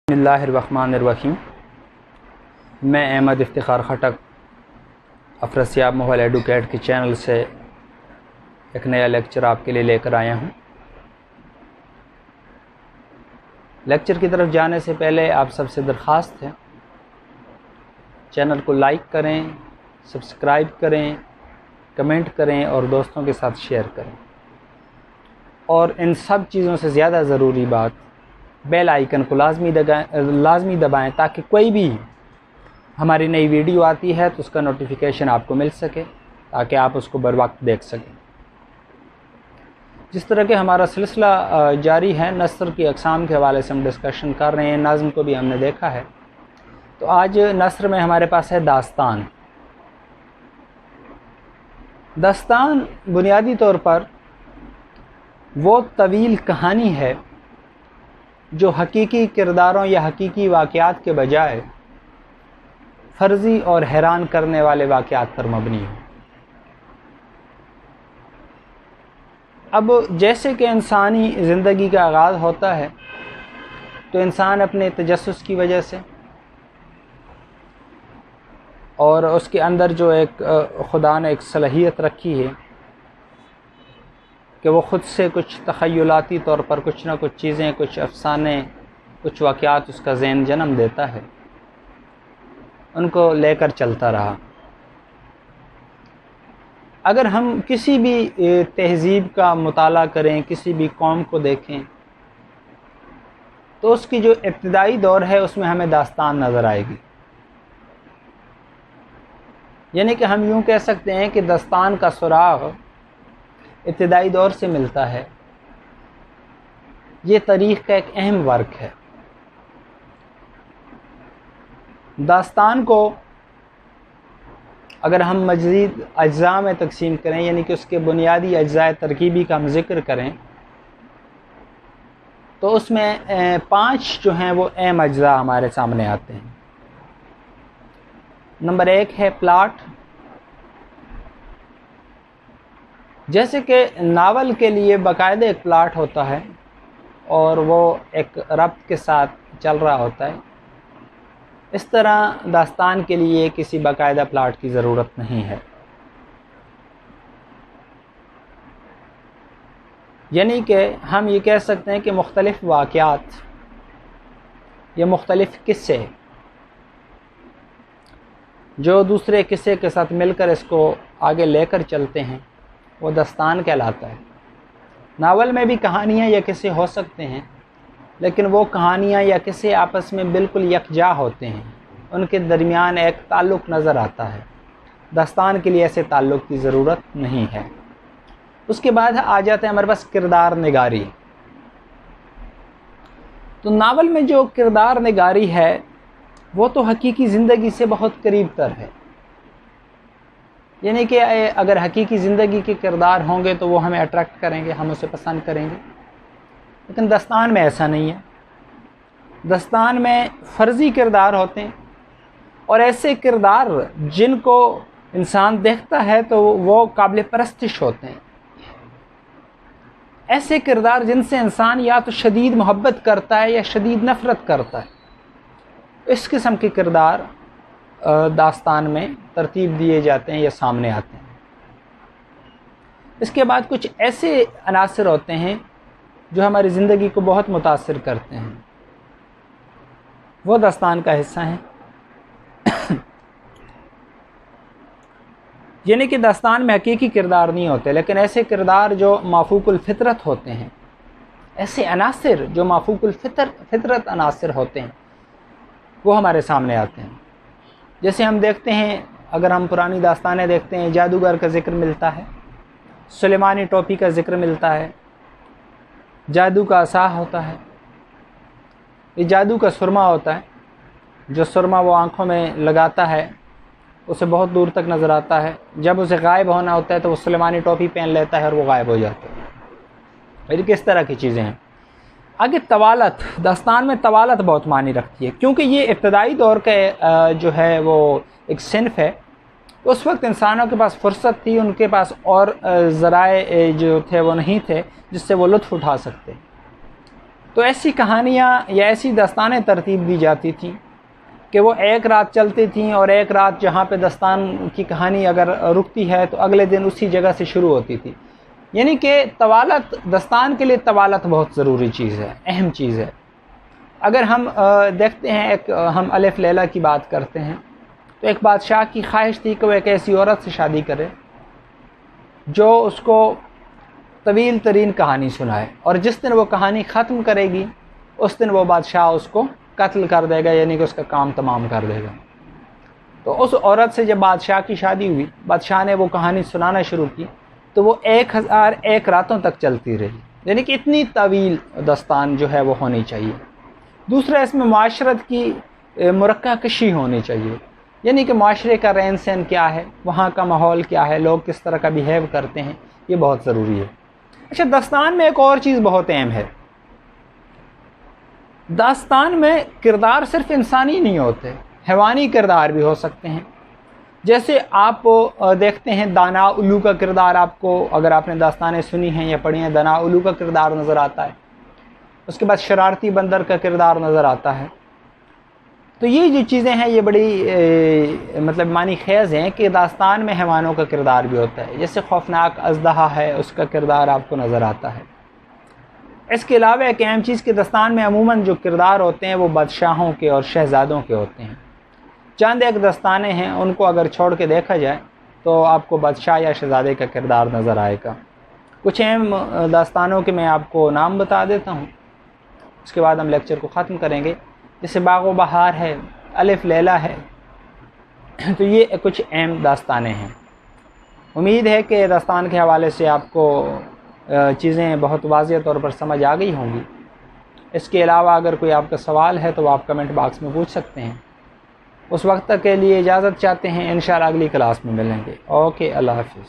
بسم اللہ الرحمن الرحیم۔ میں احمد افتخار خٹک افراسیاب ماحول ایڈوکیٹ کے چینل سے ایک نیا لیکچر آپ کے لیے لے کر آیا ہوں۔ لیکچر کی طرف جانے سے پہلے آپ سب سے درخواست ہے چینل کو لائک کریں، سبسکرائب کریں، کمنٹ کریں اور دوستوں کے ساتھ شیئر کریں، اور ان سب چیزوں سے زیادہ ضروری بات بیل آئیکن کو لازمی دبائیں تاکہ کوئی بھی ہماری نئی ویڈیو آتی ہے تو اس کا نوٹیفیکیشن آپ کو مل سکے، تاکہ آپ اس کو بر وقت دیکھ سکیں۔ جس طرح کہ ہمارا سلسلہ جاری ہے، نثر کی اقسام کے حوالے سے ہم ڈسکشن کر رہے ہیں، نظم کو بھی ہم نے دیکھا ہے، تو آج نثر میں ہمارے پاس ہے داستان۔ داستان بنیادی طور پر وہ طویل کہانی ہے جو حقیقی کرداروں یا حقیقی واقعات کے بجائے فرضی اور حیران کرنے والے واقعات پر مبنی ہے۔ اب جیسے کہ انسانی زندگی کا آغاز ہوتا ہے تو انسان اپنے تجسس کی وجہ سے اور اس کے اندر جو ایک خدا نے ایک صلاحیت رکھی ہے کہ وہ خود سے کچھ تخیلاتی طور پر کچھ نہ کچھ چیزیں، کچھ افسانے، کچھ واقعات اس کا ذہن جنم دیتا ہے، ان کو لے کر چلتا رہا۔ اگر ہم کسی بھی تہذیب کا مطالعہ کریں، کسی بھی قوم کو دیکھیں، تو اس کی جو ابتدائی دور ہے اس میں ہمیں داستان نظر آئے گی۔ یعنی کہ ہم یوں کہہ سکتے ہیں کہ داستان کا سراغ ابتدائی دور سے ملتا ہے۔ یہ تاریخ کا ایک اہم ورک ہے۔ داستان کو اگر ہم مزید اجزاء میں تقسیم کریں، یعنی کہ اس کے بنیادی اجزاء ترکیبی کا ہم ذکر کریں، تو اس میں 5 جو ہیں وہ اہم اجزاء ہمارے سامنے آتے ہیں۔ نمبر 1 ہے پلاٹ۔ جیسے کہ ناول کے لیے باقاعدہ ایک پلاٹ ہوتا ہے اور وہ ایک ربط کے ساتھ چل رہا ہوتا ہے، اس طرح داستان کے لیے کسی باقاعدہ پلاٹ کی ضرورت نہیں ہے۔ یعنی کہ ہم یہ کہہ سکتے ہیں کہ مختلف واقعات یا مختلف قصے جو دوسرے قصے کے ساتھ مل کر اس کو آگے لے کر چلتے ہیں وہ داستان کہلاتا ہے۔ ناول میں بھی کہانیاں یا قصے ہو سکتے ہیں، لیکن وہ کہانیاں یا قصے آپس میں بالکل یکجا ہوتے ہیں، ان کے درمیان ایک تعلق نظر آتا ہے۔ داستان کے لیے ایسے تعلق کی ضرورت نہیں ہے۔ اس کے بعد آ جاتا ہے ہمارے پاس کردار نگاری۔ تو ناول میں جو کردار نگاری ہے وہ تو حقیقی زندگی سے بہت قریب تر ہے۔ یعنی کہ اگر حقیقی زندگی کے کردار ہوں گے تو وہ ہمیں اٹریکٹ کریں گے، ہم اسے پسند کریں گے، لیکن داستان میں ایسا نہیں ہے۔ داستان میں فرضی کردار ہوتے ہیں، اور ایسے کردار جن کو انسان دیکھتا ہے تو وہ قابل پرستش ہوتے ہیں۔ ایسے کردار جن سے انسان یا تو شدید محبت کرتا ہے یا شدید نفرت کرتا ہے، اس قسم کے کردار داستان میں ترتیب دیے جاتے ہیں یا سامنے آتے ہیں۔ اس کے بعد کچھ ایسے عناصر ہوتے ہیں جو ہماری زندگی کو بہت متاثر کرتے ہیں، وہ داستان کا حصہ ہیں۔ یعنی کہ داستان میں حقیقی کردار نہیں ہوتے، لیکن ایسے کردار جو مافوق الفطرت ہوتے ہیں، ایسے عناصر جو مافوق الفطرت عناصر ہوتے ہیں، وہ ہمارے سامنے آتے ہیں۔ جیسے ہم دیکھتے ہیں، اگر ہم پرانی داستانیں دیکھتے ہیں، جادوگر کا ذکر ملتا ہے، سلیمانی ٹوپی کا ذکر ملتا ہے، جادو کا عصا ہوتا ہے، یہ جادو کا سرما ہوتا ہے، جو سرما وہ آنکھوں میں لگاتا ہے اسے بہت دور تک نظر آتا ہے، جب اسے غائب ہونا ہوتا ہے تو وہ سلیمانی ٹوپی پہن لیتا ہے اور وہ غائب ہو جاتا ہے۔ کس طرح کی چیزیں ہیں۔ آگے طوالت، داستان میں طوالت بہت معنی رکھتی ہے، کیونکہ یہ ابتدائی دور کا جو ہے وہ ایک صنف ہے۔ اس وقت انسانوں کے پاس فرصت تھی، ان کے پاس اور ذرائع جو تھے وہ نہیں تھے جس سے وہ لطف اٹھا سکتے۔ تو ایسی کہانیاں یا ایسی داستانیں ترتیب دی جاتی تھیں کہ وہ ایک رات چلتی تھیں، اور ایک رات جہاں پہ داستان کی کہانی اگر رکتی ہے تو اگلے دن اسی جگہ سے شروع ہوتی تھی. یعنی کہ طوالت، داستان کے لیے طوالت بہت ضروری چیز ہے، اہم چیز ہے. اگر ہم دیکھتے ہیں، ہم الف لیلہ کی بات کرتے ہیں، تو ایک بادشاہ کی خواہش تھی کہ وہ ایک ایسی عورت سے شادی کرے جو اس کو طویل ترین کہانی سنائے، اور جس دن وہ کہانی ختم کرے گی اس دن وہ بادشاہ اس کو قتل کر دے گا، یعنی کہ اس کا کام تمام کر دے گا. تو اس عورت سے جب بادشاہ کی شادی ہوئی، بادشاہ نے وہ کہانی سنانا شروع کی تو وہ 1001 راتوں تک چلتی رہی. یعنی کہ اتنی طویل داستان جو ہے وہ ہونی چاہیے. دوسرا، اس میں معاشرت کی مرقع کشی ہونی چاہیے، یعنی کہ معاشرے کا رہن سہن کیا ہے، وہاں کا ماحول کیا ہے، لوگ کس طرح کا بیہیو کرتے ہیں، یہ بہت ضروری ہے. اچھا، داستان میں ایک اور چیز بہت اہم ہے. داستان میں کردار صرف انسانی نہیں ہوتے، حیوانی کردار بھی ہو سکتے ہیں. جیسے آپ دیکھتے ہیں دانا الو کا کردار، آپ کو اگر آپ نے داستانیں سنی ہیں یا پڑھی ہیں، دانا الو کا کردار نظر آتا ہے. اس کے بعد شرارتی بندر کا کردار نظر آتا ہے. تو یہ جو چیزیں ہیں یہ بڑی مطلب معنی خیز ہیں کہ داستان میں حیوانوں کا کردار بھی ہوتا ہے. جیسے خوفناک اژدہا ہے، اس کا کردار آپ کو نظر آتا ہے. اس کے علاوہ ایک اہم چیز کہ داستان میں عموماً جو کردار ہوتے ہیں وہ بادشاہوں کے اور شہزادوں کے ہوتے ہیں. چند ایک داستانیں ہیں، ان کو اگر چھوڑ کے دیکھا جائے تو آپ کو بادشاہ یا شہزادے کا کردار نظر آئے گا. کچھ اہم داستانوں کے میں آپ کو نام بتا دیتا ہوں، اس کے بعد ہم لیکچر کو ختم کریں گے. جیسے باغ و بہار ہے، الف لیلہ ہے. تو یہ کچھ اہم داستانیں ہیں. امید ہے کہ داستان کے حوالے سے آپ کو چیزیں بہت واضح طور پر سمجھ آ گئی ہوں گی. اس کے علاوہ اگر کوئی آپ کا سوال ہے تو آپ کمنٹ باکس میں پوچھ سکتے ہیں. اس وقت تک کے لیے اجازت چاہتے ہیں، انشاءاللہ اگلی کلاس میں ملیں گے. اوکے، اللہ حافظ.